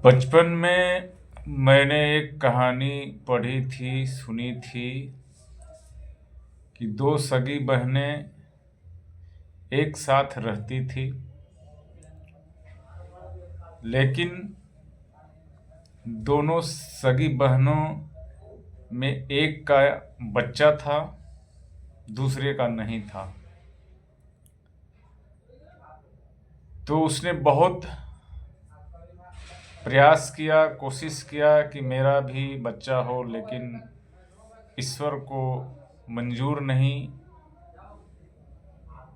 बचपन में मैंने एक कहानी पढ़ी थी, सुनी थी कि दो सगी बहनें एक साथ रहती थी, लेकिन दोनों सगी बहनों में एक का बच्चा था, दूसरे का नहीं था। तो उसने बहुत प्रयास किया, कोशिश किया कि मेरा भी बच्चा हो, लेकिन ईश्वर को मंजूर नहीं,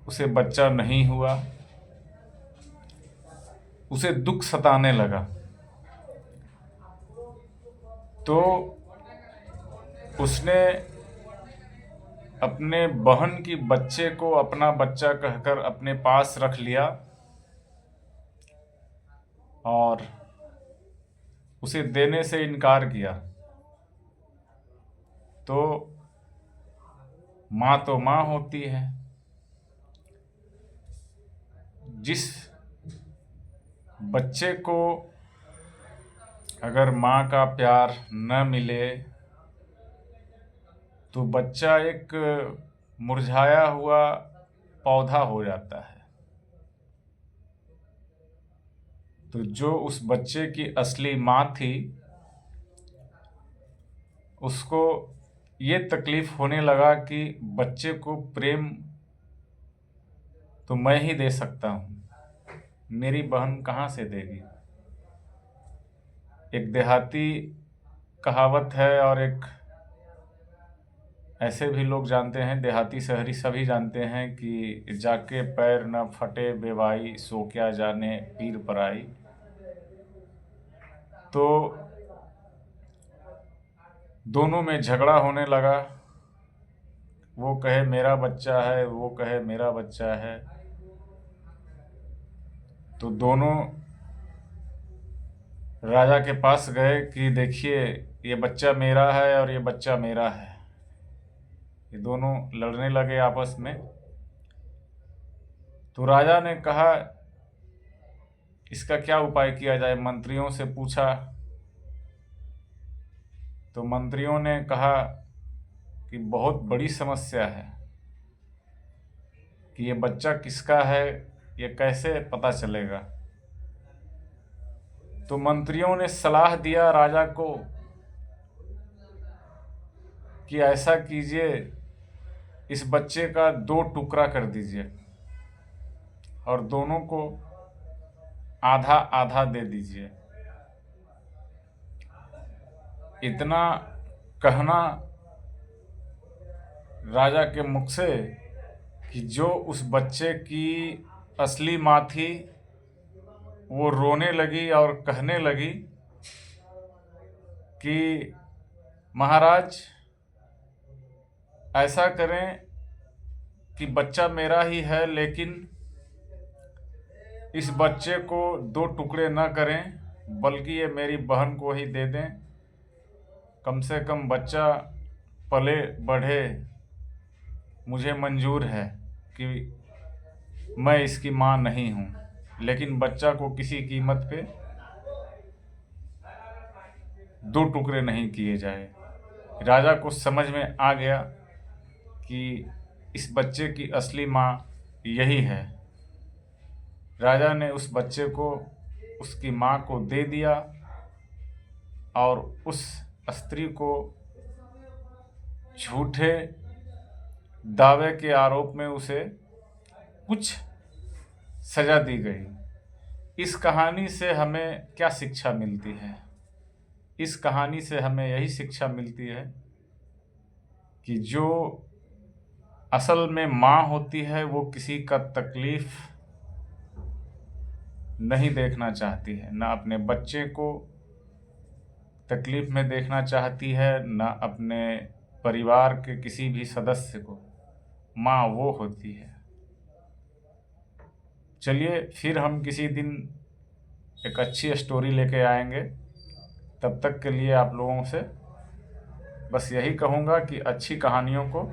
उसे बच्चा नहीं हुआ। उसे दुख सताने लगा। तो उसने अपने बहन की बच्चे को अपना बच्चा कहकर अपने पास रख लिया और उसे देने से इनकार किया। तो माँ होती है। जिस बच्चे को अगर माँ का प्यार न मिले तो बच्चा एक मुरझाया हुआ पौधा हो जाता है। तो जो उस बच्चे की असली माँ थी, उसको ये तकलीफ होने लगा कि बच्चे को प्रेम तो मैं ही दे सकता हूँ, मेरी बहन कहाँ से देगी। एक देहाती कहावत है और एक ऐसे भी लोग जानते हैं, देहाती शहरी सभी जानते हैं कि जाके पैर न फटे बेवाई, सो क्या जाने पीर पराई। तो दोनों में झगड़ा होने लगा। वो कहे मेरा बच्चा है, वो कहे मेरा बच्चा है। तो दोनों राजा के पास गए कि देखिए, ये बच्चा मेरा है और ये बच्चा मेरा है। ये दोनों लड़ने लगे आपस में। तो राजा ने कहा इसका क्या उपाय किया जाए, मंत्रियों से पूछा। तो मंत्रियों ने कहा कि बहुत बड़ी समस्या है कि ये बच्चा किसका है, ये कैसे पता चलेगा। तो मंत्रियों ने सलाह दिया राजा को कि ऐसा कीजिए, इस बच्चे का 2 टुकड़ा कर दीजिए और दोनों को आधा आधा दे दीजिए। इतना कहना राजा के मुख से कि जो उस बच्चे की असली माँ थी, वो रोने लगी और कहने लगी कि महाराज, ऐसा करें कि बच्चा मेरा ही है, लेकिन इस बच्चे को 2 टुकड़े न करें, बल्कि ये मेरी बहन को ही दे दें। कम से कम बच्चा पले बढ़े, मुझे मंजूर है कि मैं इसकी माँ नहीं हूँ, लेकिन बच्चा को किसी कीमत पे 2 टुकड़े नहीं किए जाए। राजा को समझ में आ गया कि इस बच्चे की असली माँ यही है। राजा ने उस बच्चे को उसकी माँ को दे दिया और उस स्त्री को झूठे दावे के आरोप में उसे कुछ सजा दी गई। इस कहानी से हमें क्या शिक्षा मिलती है? इस कहानी से हमें यही शिक्षा मिलती है कि जो असल में माँ होती है, वो किसी का तकलीफ नहीं देखना चाहती है, ना अपने बच्चे को तकलीफ में देखना चाहती है, ना अपने परिवार के किसी भी सदस्य को। माँ वो होती है। चलिए, फिर हम किसी दिन एक अच्छी स्टोरी लेके आएंगे। तब तक के लिए आप लोगों से बस यही कहूँगा कि अच्छी कहानियों को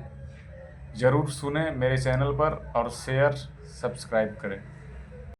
ज़रूर सुनें मेरे चैनल पर और शेयर सब्सक्राइब करें।